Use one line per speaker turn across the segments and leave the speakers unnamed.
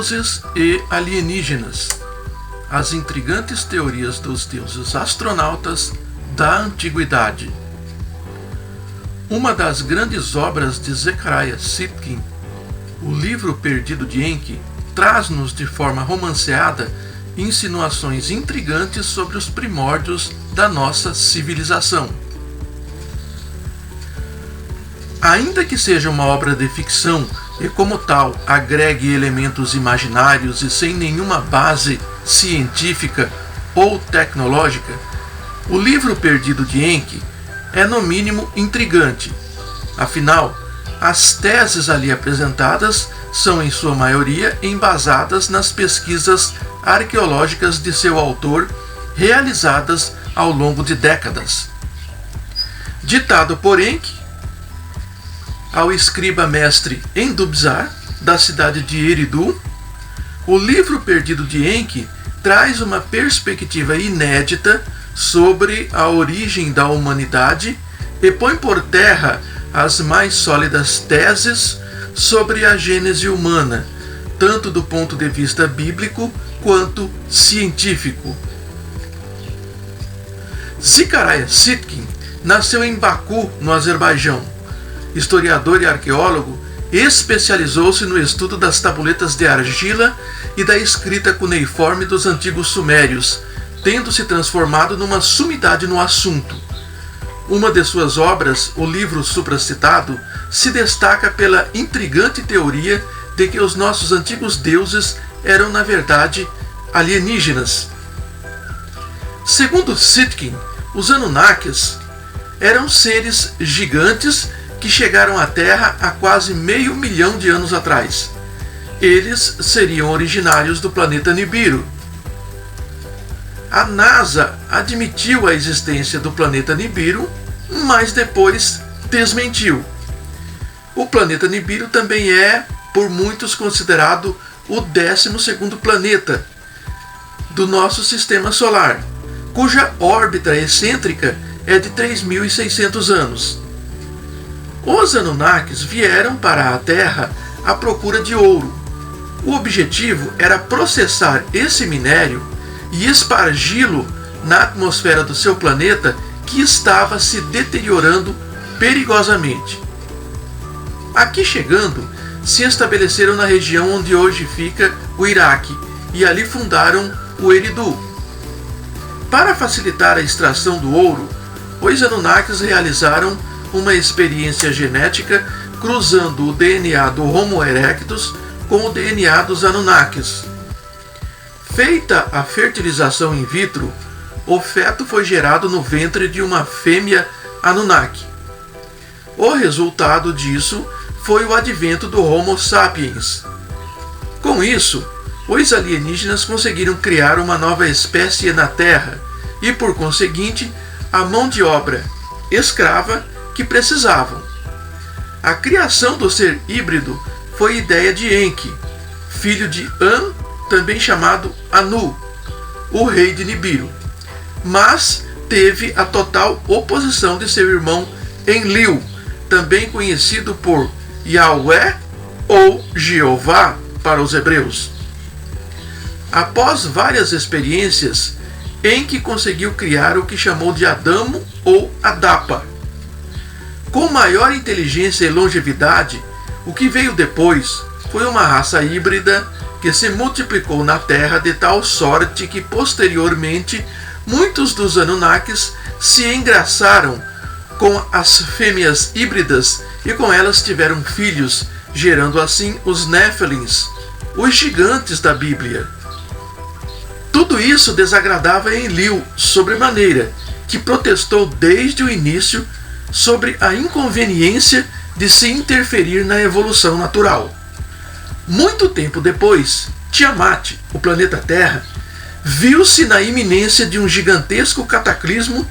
deuses e alienígenas, as intrigantes teorias dos deuses astronautas da antiguidade. Uma das grandes obras de Zecharia Sitchin, O Livro Perdido de Enki, traz-nos de forma romanceada insinuações intrigantes sobre os primórdios da nossa civilização. Ainda que seja uma obra de ficção e, como tal, agregue elementos imaginários e sem nenhuma base científica ou tecnológica, O Livro Perdido de Enki é no mínimo intrigante. Afinal, as teses ali apresentadas são em sua maioria embasadas nas pesquisas arqueológicas de seu autor, realizadas ao longo de décadas. Ditado por Enki ao escriba mestre Endubzar, da cidade de Eridu, O Livro Perdido de Enki traz uma perspectiva inédita sobre a origem da humanidade e põe por terra as mais sólidas teses sobre a gênese humana, tanto do ponto de vista bíblico quanto científico. Zecharia Sitchin nasceu em Baku, no Azerbaijão. Historiador e arqueólogo, especializou-se no estudo das tabuletas de argila e da escrita cuneiforme dos antigos sumérios, tendo se transformado numa sumidade no assunto. Uma de suas obras, o livro supracitado, se destaca pela intrigante teoria de que os nossos antigos deuses eram, na verdade, alienígenas. Segundo Sitchin, os Anunnakis eram seres gigantes que chegaram à Terra há quase 500 mil de anos atrás. Eles seriam originários do planeta Nibiru. A NASA admitiu a existência do planeta Nibiru, mas depois desmentiu. O planeta Nibiru também é, por muitos, considerado o 12º planeta do nosso sistema solar, cuja órbita excêntrica é de 3.600 anos. Os Anunnakis vieram para a Terra à procura de ouro. O objetivo era processar esse minério e espargi-lo na atmosfera do seu planeta, que estava se deteriorando perigosamente. Aqui chegando, se estabeleceram na região onde hoje fica o Iraque e ali fundaram o Eridu. Para facilitar a extração do ouro, os Anunnakis realizaram uma experiência genética cruzando o DNA do Homo erectus com o DNA dos Anunnakis. Feita a fertilização in vitro, o feto foi gerado no ventre de uma fêmea Anunnaki. O resultado disso foi o advento do Homo sapiens. Com isso, os alienígenas conseguiram criar uma nova espécie na Terra e, por conseguinte, a mão de obra escrava que precisavam. A criação do ser híbrido foi ideia de Enki, filho de An, também chamado Anu, o rei de Nibiru, mas teve a total oposição de seu irmão Enlil, também conhecido por Yahweh ou Jeová para os hebreus. Após várias experiências, Enki conseguiu criar o que chamou de Adamo ou Adapa. Com maior inteligência e longevidade, o que veio depois foi uma raça híbrida que se multiplicou na Terra de tal sorte que, posteriormente, muitos dos Anunnakis se engraçaram com as fêmeas híbridas e com elas tiveram filhos, gerando assim os Néfilins, os gigantes da Bíblia. Tudo isso desagradava Enlil sobremaneira, que protestou desde o início sobre a inconveniência de se interferir na evolução natural. Muito tempo depois, Tiamat, o planeta Terra, viu-se na iminência de um gigantesco cataclismo,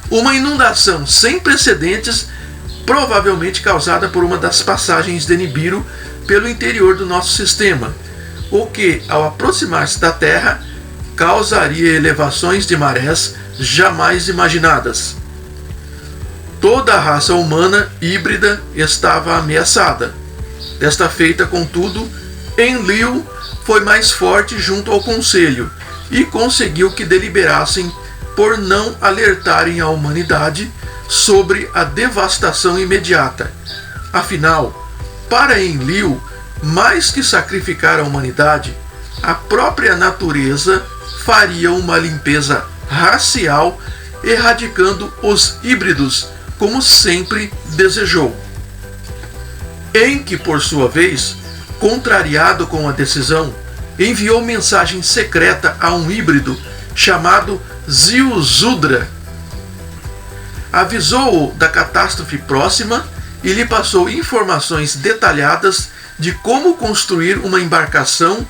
uma inundação sem precedentes, provavelmente causada por uma das passagens de Nibiru pelo interior do nosso sistema, o que, ao aproximar-se da Terra, causaria elevações de marés jamais imaginadas. Toda a raça humana híbrida estava ameaçada. Desta feita, contudo, Enlil foi mais forte junto ao conselho e conseguiu que deliberassem por não alertarem a humanidade sobre a devastação imediata. Afinal, para Enlil, mais que sacrificar a humanidade, a própria natureza faria uma limpeza racial, erradicando os híbridos, como sempre desejou. Enki, por sua vez, contrariado com a decisão, enviou mensagem secreta a um híbrido chamado Ziusudra. Avisou-o da catástrofe próxima e lhe passou informações detalhadas de como construir uma embarcação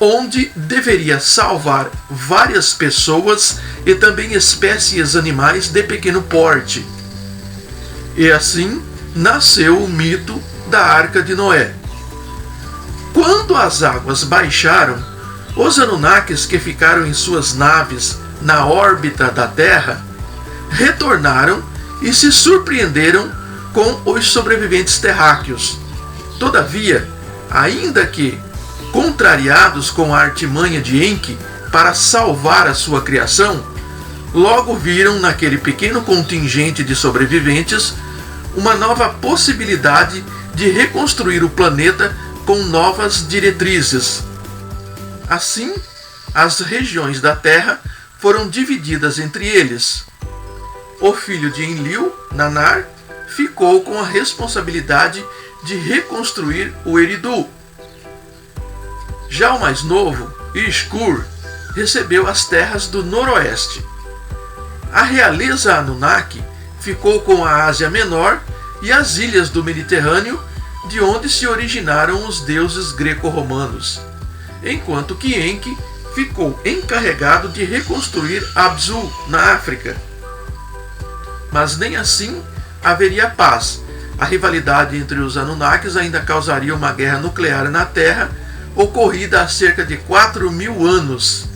onde deveria salvar várias pessoas e também espécies animais de pequeno porte. E assim nasceu o mito da Arca de Noé. Quando as águas baixaram, os Anunnakis que ficaram em suas naves na órbita da Terra retornaram e se surpreenderam com os sobreviventes terráqueos. Todavia, ainda que contrariados com a artimanha de Enki para salvar a sua criação, logo viram naquele pequeno contingente de sobreviventes uma nova possibilidade de reconstruir o planeta com novas diretrizes. Assim, as regiões da Terra foram divididas entre eles. O filho de Enlil, Nanar, ficou com a responsabilidade de reconstruir o Eridu. Já o mais novo, Ishkur, recebeu as terras do noroeste. A realeza Anunnaki ficou com a Ásia Menor e as ilhas do Mediterrâneo, de onde se originaram os deuses greco-romanos, enquanto que Enki ficou encarregado de reconstruir Abzu, na África. Mas nem assim haveria paz. A rivalidade entre os Anunnakis ainda causaria uma guerra nuclear na Terra, ocorrida há cerca de 4.000 anos.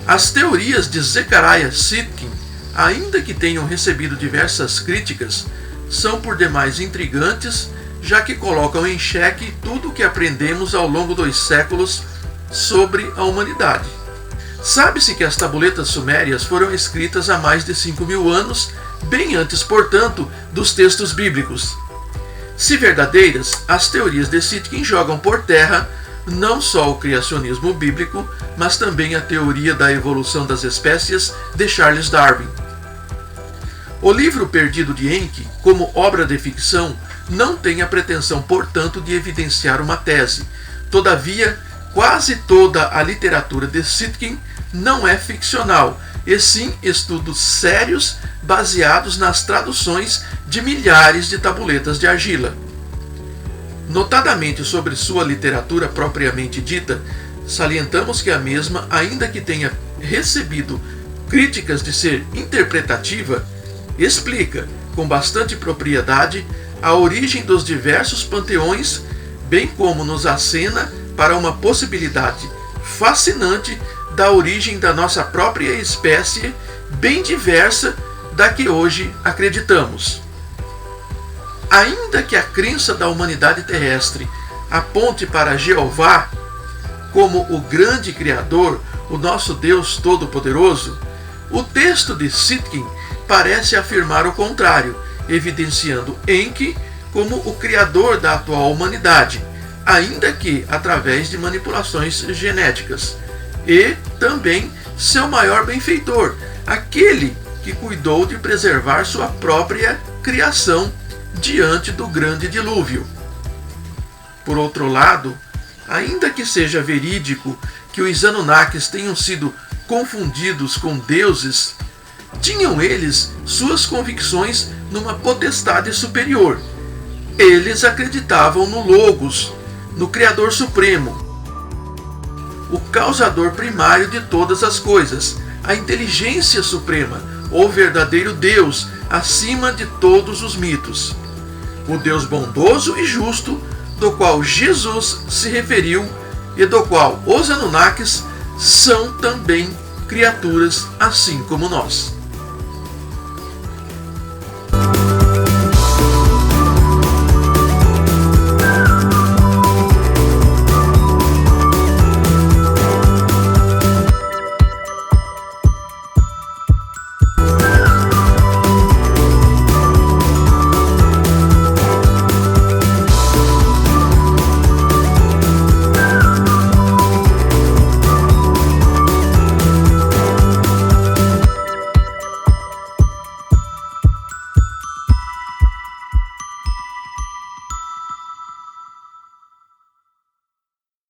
As teorias de Zecharia Sitchin, ainda que tenham recebido diversas críticas, são por demais intrigantes, já que colocam em xeque tudo o que aprendemos ao longo dos séculos sobre a humanidade. Sabe-se que as tabuletas sumérias foram escritas há mais de 5.000 anos, bem antes, portanto, dos textos bíblicos. Se verdadeiras, as teorias de Sitchin jogam por terra não só o criacionismo bíblico, mas também a teoria da evolução das espécies de Charles Darwin. O livro perdido de Enki, como obra de ficção, não tem a pretensão, portanto, de evidenciar uma tese. Todavia, quase toda a literatura de Sitchin não é ficcional, e sim estudos sérios baseados nas traduções de milhares de tabuletas de argila. Notadamente sobre sua literatura propriamente dita, salientamos que a mesma, ainda que tenha recebido críticas de ser interpretativa, explica com bastante propriedade a origem dos diversos panteões, bem como nos acena para uma possibilidade fascinante da origem da nossa própria espécie, bem diversa da que hoje acreditamos. Ainda que a crença da humanidade terrestre aponte para Jeová como o grande Criador, o nosso Deus Todo-Poderoso, o texto de Sitchin parece afirmar o contrário, evidenciando Enki como o criador da atual humanidade, ainda que através de manipulações genéticas, e também seu maior benfeitor, aquele que cuidou de preservar sua própria criação diante do grande dilúvio. Por outro lado, ainda que seja verídico que os Anunnakis tenham sido confundidos com deuses, tinham eles suas convicções numa potestade superior. Eles acreditavam no Logos, no Criador Supremo, o causador primário de todas as coisas, a inteligência suprema, o verdadeiro Deus acima de todos os mitos, o Deus bondoso e justo, do qual Jesus se referiu e do qual os Anunnakis são também criaturas assim como nós.